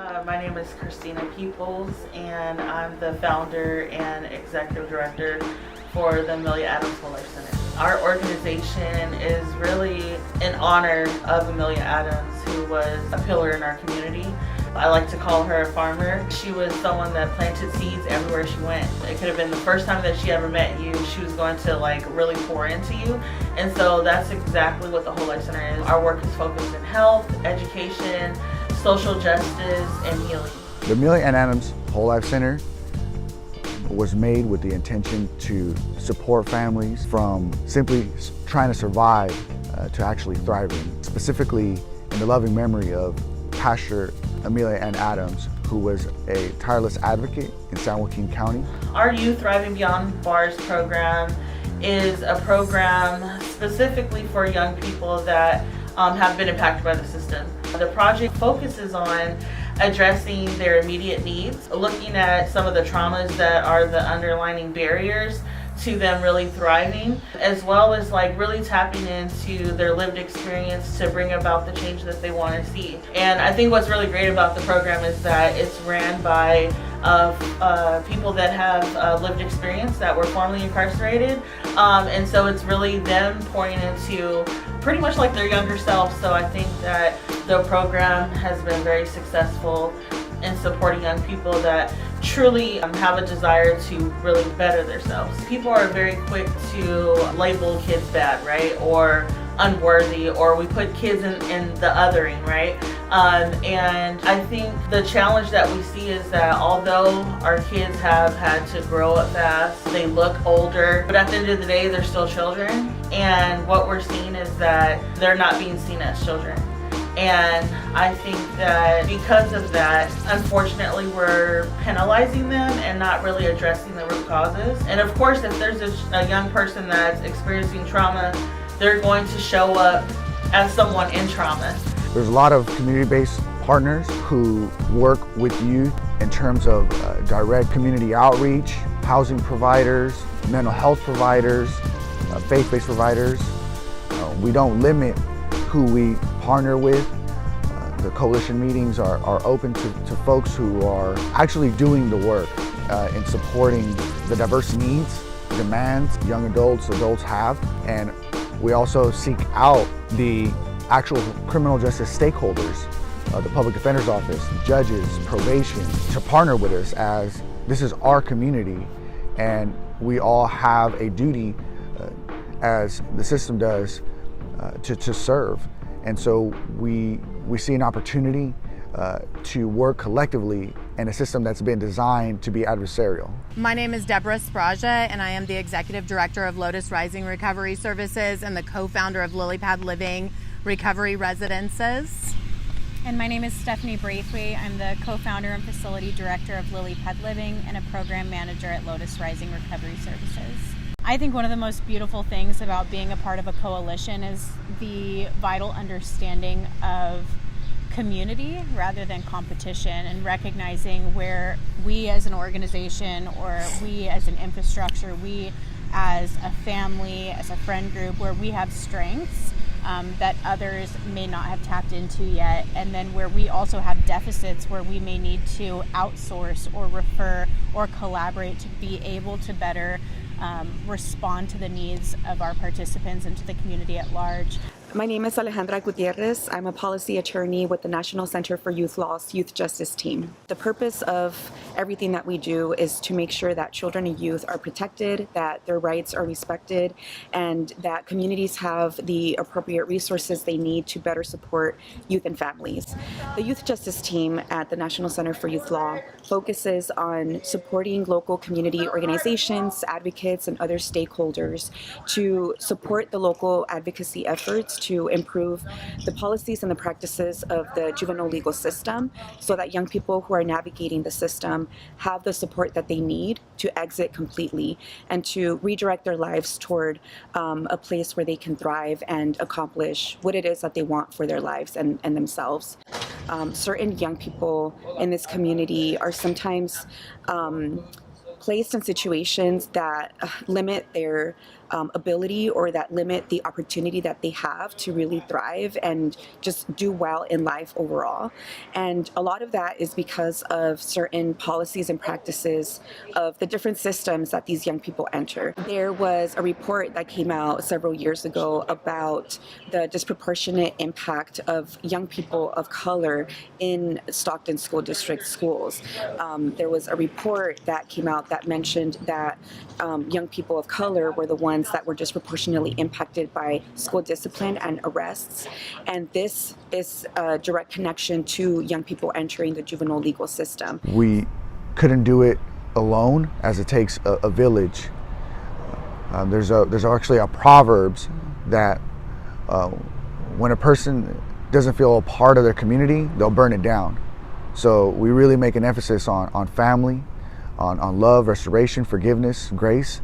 My name is Christina Peoples, and I'm the founder and executive director for the Amelia Adams Whole Life Center. Our organization is really in honor of Amelia Adams, who was a pillar in our community. I like to call her a farmer. She was someone that planted seeds everywhere she went. It could have been the first time that she ever met you. She was going to really pour into you. And so that's exactly what the Whole Life Center is. Our work is focused in health, education, social justice, and healing. The Amelia Adams Whole Life Center was made with the intention to support families from simply trying to survive to actually thriving. Specifically in the loving memory of Pastor Amelia Adams, who was a tireless advocate in San Joaquin County. Our Youth Thriving Beyond Bars program is a program specifically for young people that have been impacted by the system. The project focuses on addressing their immediate needs, looking at some of the traumas that are the underlying barriers to them really thriving, as well as really tapping into their lived experience to bring about the change that they want to see. And I think what's really great about the program is that it's ran by people that have lived experience that were formerly incarcerated, and so it's really them pouring into pretty much like their younger selves. So I think that the program has been very successful in supporting young people that truly have a desire to really better themselves. People are very quick to label kids bad, right? Or unworthy, or we put kids in the othering, right? And I think the challenge that we see is that although our kids have had to grow up fast, they look older, but at the end of the day, they're still children. And what we're seeing is that they're not being seen as children. And I think that because of that, unfortunately, we're penalizing them and not really addressing the root causes. And of course, if there's a young person that's experiencing trauma, they're going to show up as someone in trauma. There's a lot of community-based partners who work with youth in terms of direct community outreach, housing providers, mental health providers, faith-based providers. We don't limit who we partner with. The coalition meetings are open to folks who are actually doing the work in supporting the diverse needs, demands young adults have. And we also seek out the actual criminal justice stakeholders, the public defender's office, judges, probation, to partner with us, as this is our community and we all have a duty as the system does to serve. And so we see an opportunity to work collectively in a system that's been designed to be adversarial. My name is Deborah Spraja, and I am the Executive Director of Lotus Rising Recovery Services and the co-founder of Lily Pad Living Recovery Residences. And my name is Stephanie Braithwaite. I'm the co-founder and facility director of Lily Pad Living and a program manager at Lotus Rising Recovery Services. I think one of the most beautiful things about being a part of a coalition is the vital understanding of community rather than competition, and recognizing where we as an organization, or we as an infrastructure, we as a family, as a friend group, where we have strengths that others may not have tapped into yet, and then where we also have deficits where we may need to outsource or refer or collaborate to be able to better respond to the needs of our participants and to the community at large. My name is Alejandra Gutierrez. I'm a policy attorney with the National Center for Youth Law's Youth Justice Team. The purpose of everything that we do is to make sure that children and youth are protected, that their rights are respected, and that communities have the appropriate resources they need to better support youth and families. The Youth Justice Team at the National Center for Youth Law focuses on supporting local community organizations, advocates, and other stakeholders to support the local advocacy efforts to improve the policies and the practices of the juvenile legal system, so that young people who are navigating the system have the support that they need to exit completely and to redirect their lives toward a place where they can thrive and accomplish what it is that they want for their lives and themselves. Certain young people in this community are sometimes placed in situations that limit their ability or that limit the opportunity that they have to really thrive and just do well in life overall. And a lot of that is because of certain policies and practices of the different systems that these young people enter. There was a report that came out several years ago about the disproportionate impact of young people of color in Stockton School District schools. There was a report that came out that mentioned that young people of color were the ones that were disproportionately impacted by school discipline and arrests. And this is a direct connection to young people entering the juvenile legal system. We couldn't do it alone, as it takes a village. There's actually a Proverbs that when a person doesn't feel a part of their community, they'll burn it down. So we really make an emphasis on family, on love, restoration, forgiveness, grace,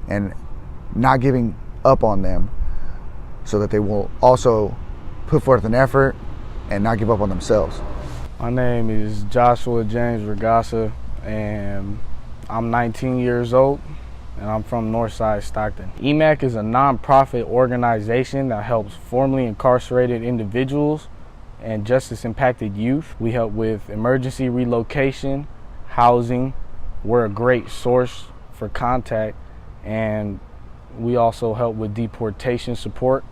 and not giving up on them, so that they will also put forth an effort and not give up on themselves. My name is Joshua James Regassa, and I'm 19 years old, and I'm from Northside Stockton. EMAC is a nonprofit organization that helps formerly incarcerated individuals and justice-impacted youth. We help with emergency relocation, housing. We're a great source for contact, and we also help with deportation support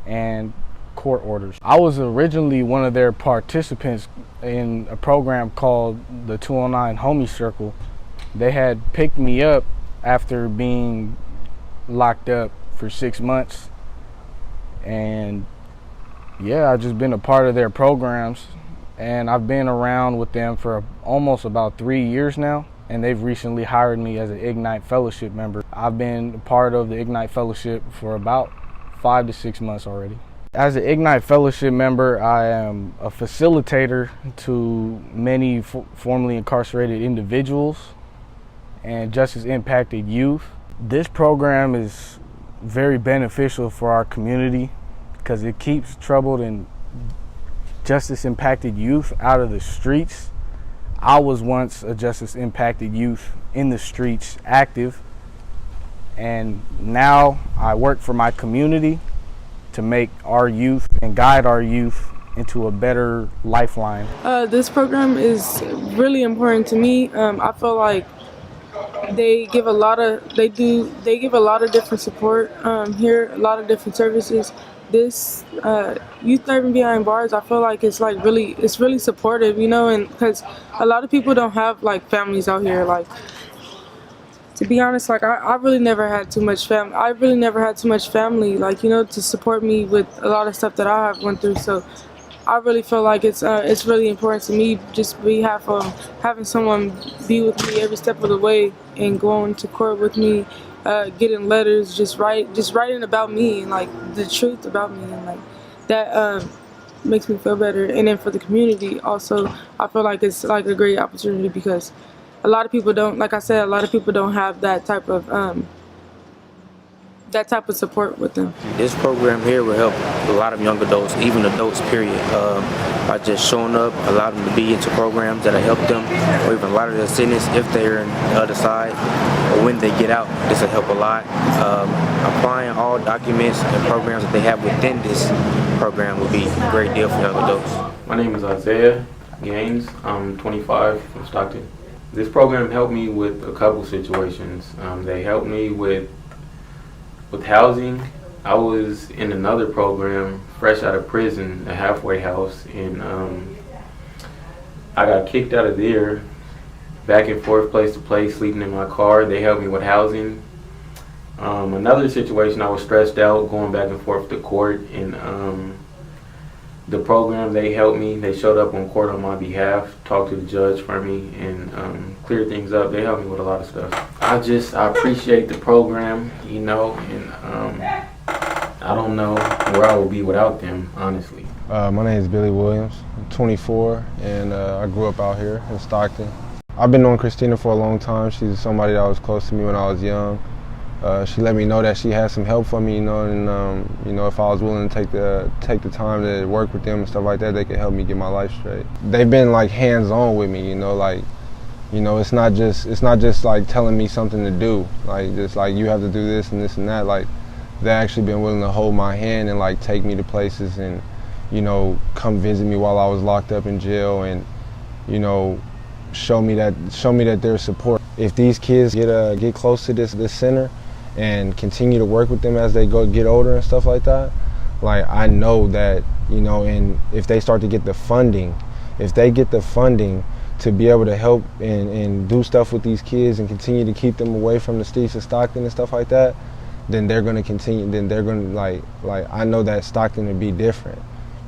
and court orders. I was originally one of their participants in a program called the 209 Homie Circle. They had picked me up after being locked up for 6 months, and yeah, I've just been a part of their programs, and I've been around with them for almost about 3 years now, and they've recently hired me as an Ignite Fellowship member. I've been a part of the Ignite Fellowship for about 5 to 6 months already. As an Ignite Fellowship member, I am a facilitator to many formerly incarcerated individuals and justice-impacted youth. This program is very beneficial for our community because it keeps troubled and justice-impacted youth out of the streets. I was once a justice-impacted youth in the streets, active, and now I work for my community to make our youth and guide our youth into a better lifeline. This program is really important to me. I feel like they give a lot of different support here, a lot of different services. This youth therapy behind bars, I feel like it's really supportive, you know, and because a lot of people don't have like families out here. Like, to be honest, like I really never had too much family. I really never had too much family, like, you know, to support me with a lot of stuff that I have went through. So I really feel like it's really important to me just having someone be with me every step of the way and going to court with me, getting letters, just writing about me and like the truth about me, and like that makes me feel better. And then for the community also, I feel like it's like a great opportunity because a lot of people don't, like I said, a lot of people don't have that type of support with them. This program here will help a lot of young adults, even adults, period, by just showing up, allow them to be into programs that'll help them, or even a lot of their sentence if they're on the other side, or when they get out. This will help a lot. Applying all documents and programs that they have within this program will be a great deal for young adults. My name is Isaiah Gaines. I'm 25 from Stockton. This program helped me with a couple situations. They helped me with housing. I was in another program, fresh out of prison, a halfway house, and I got kicked out of there, back and forth, place to place, sleeping in my car. They helped me with housing. Another situation, I was stressed out, going back and forth to court, and the program, they helped me. They showed up on court on my behalf, talked to the judge for me, and cleared things up. They helped me with a lot of stuff. I appreciate the program, you know, and I don't know where I would be without them, honestly. My name is Billy Williams. I'm 24, and I grew up out here in Stockton. I've been knowing Christina for a long time. She's somebody that was close to me when I was young. She let me know that she had some help for me, you know, and you know, if I was willing to take the time to work with them and stuff like that, they could help me get my life straight. They've been like hands-on with me, you know, like You know, it's not just like telling me something to do, like just like you have to do this and that. Like they actually been willing to hold my hand and like take me to places and, you know, come visit me while I was locked up in jail and, you know, show me that there's support. If these kids get close to this center and continue to work with them as they get older and stuff like that, like I know that, you know, and if they start to get the funding, to be able to help and do stuff with these kids and continue to keep them away from the streets of Stockton and stuff like that, then they're going to continue, then they're going to like I know that Stockton would be different,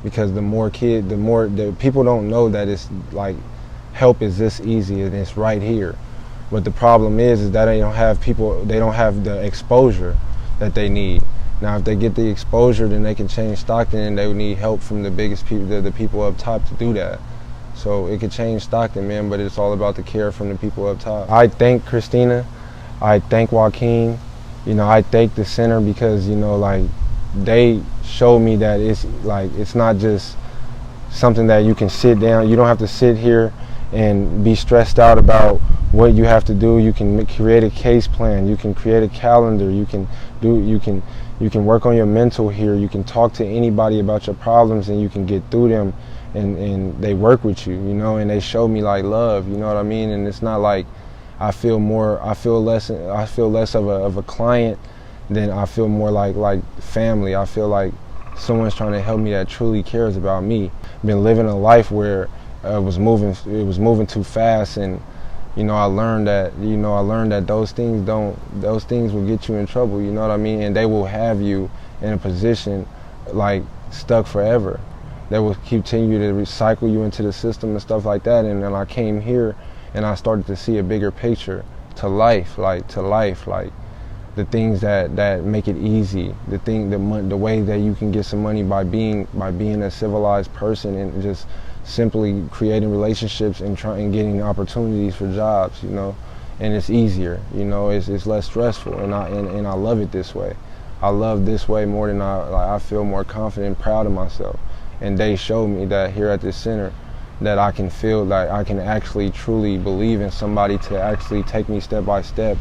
because the people don't know that it's like help is this easy and it's right here. But the problem is that they don't have the exposure that they need. Now, if they get the exposure, then they can change Stockton, and they would need help from the biggest people, the people up top, to do that. So it could change Stockton, man, but it's all about the care from the people up top. I thank Christina, I thank Joaquin, you know, I thank the center, because, you know, like they showed me that it's not just something that you can sit down. You don't have to sit here and be stressed out about what you have to do. You can create a case plan, you can create a calendar, you can work on your mental here, you can talk to anybody about your problems and you can get through them, and they work with you, you know, and they show me like love, you know what I mean? And it's not like I feel less of a client than I feel more like family. I feel like someone's trying to help me that truly cares about me. I've been living a life where it was moving too fast, and you know, I learned that those things will get you in trouble, you know what I mean? And they will have you in a position like stuck forever. They will continue to recycle you into the system and stuff like that. And then I came here and I started to see a bigger picture to life, like the things that make it easy, the way that you can get some money by being a civilized person and just simply creating relationships and getting opportunities for jobs, you know. And it's easier, you know, it's less stressful, and I love it this way. I love this way more than I feel more confident and proud of myself. And they showed me that here at this center, that I can feel like I can actually truly believe in somebody to actually take me step by step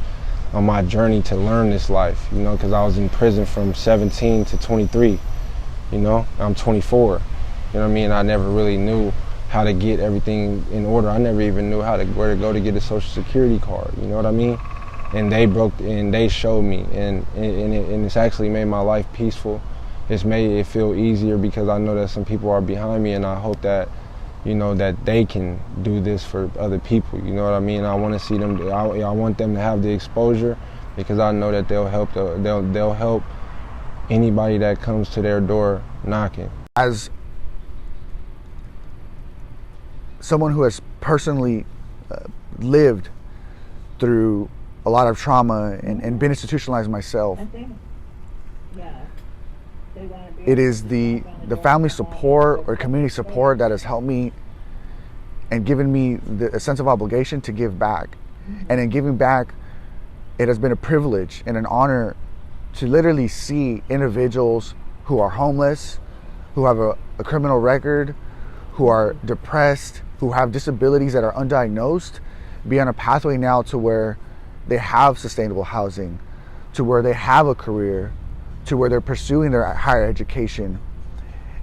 on my journey to learn this life, you know, because I was in prison from 17 to 23, you know. I'm 24, you know what I mean? I never really knew how to get everything in order. I never even knew where to go to get a Social Security card, you know what I mean? And they showed me, and it's actually made my life peaceful. It's made it feel easier, because I know that some people are behind me, and I hope that, you know, that they can do this for other people, you know what I mean? I want to see them, I want them to have the exposure, because I know that they'll help anybody that comes to their door knocking. As someone who has personally lived through a lot of trauma and been institutionalized myself, it is the family support or community support that has helped me and given me a sense of obligation to give back. And in giving back, it has been a privilege and an honor to literally see individuals who are homeless, who have a criminal record, who are depressed, who have disabilities that are undiagnosed, be on a pathway now to where they have sustainable housing, to where they have a career, to where they're pursuing their higher education,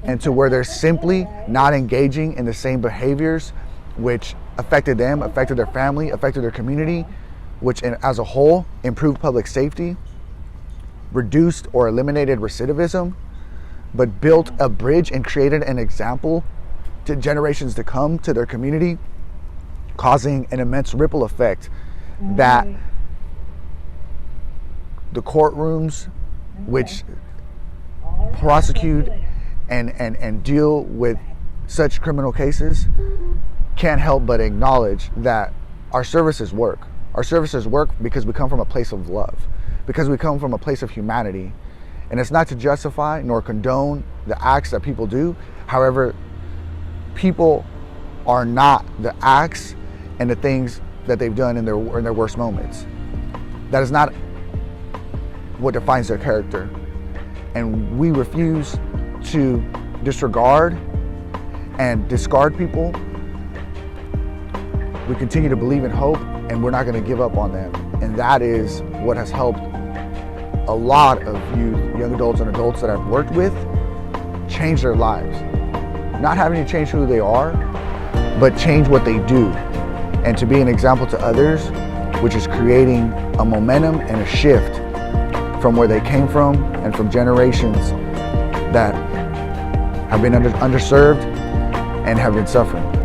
and to where they're simply not engaging in the same behaviors which affected them, affected their family, affected their community, which as a whole improved public safety, reduced or eliminated recidivism, but built a bridge and created an example to generations to come, to their community, causing an immense ripple effect that the courtrooms which prosecute and deal with such criminal cases can't help but acknowledge that our services work. Our services work because we come from a place of love, because we come from a place of humanity. And it's not to justify nor condone the acts that people do. However, people are not the acts and the things that they've done in their worst moments. That is not what defines their character. And we refuse to disregard and discard people we continue to believe in hope, and we're not going to give up on them. And that is what has helped a lot of youth, young adults and adults that I've worked with change their lives. Not having to change who they are, but change what they do. And to be an example to others, which is creating a momentum and a shift from where they came from and from generations that have been underserved and have been suffering.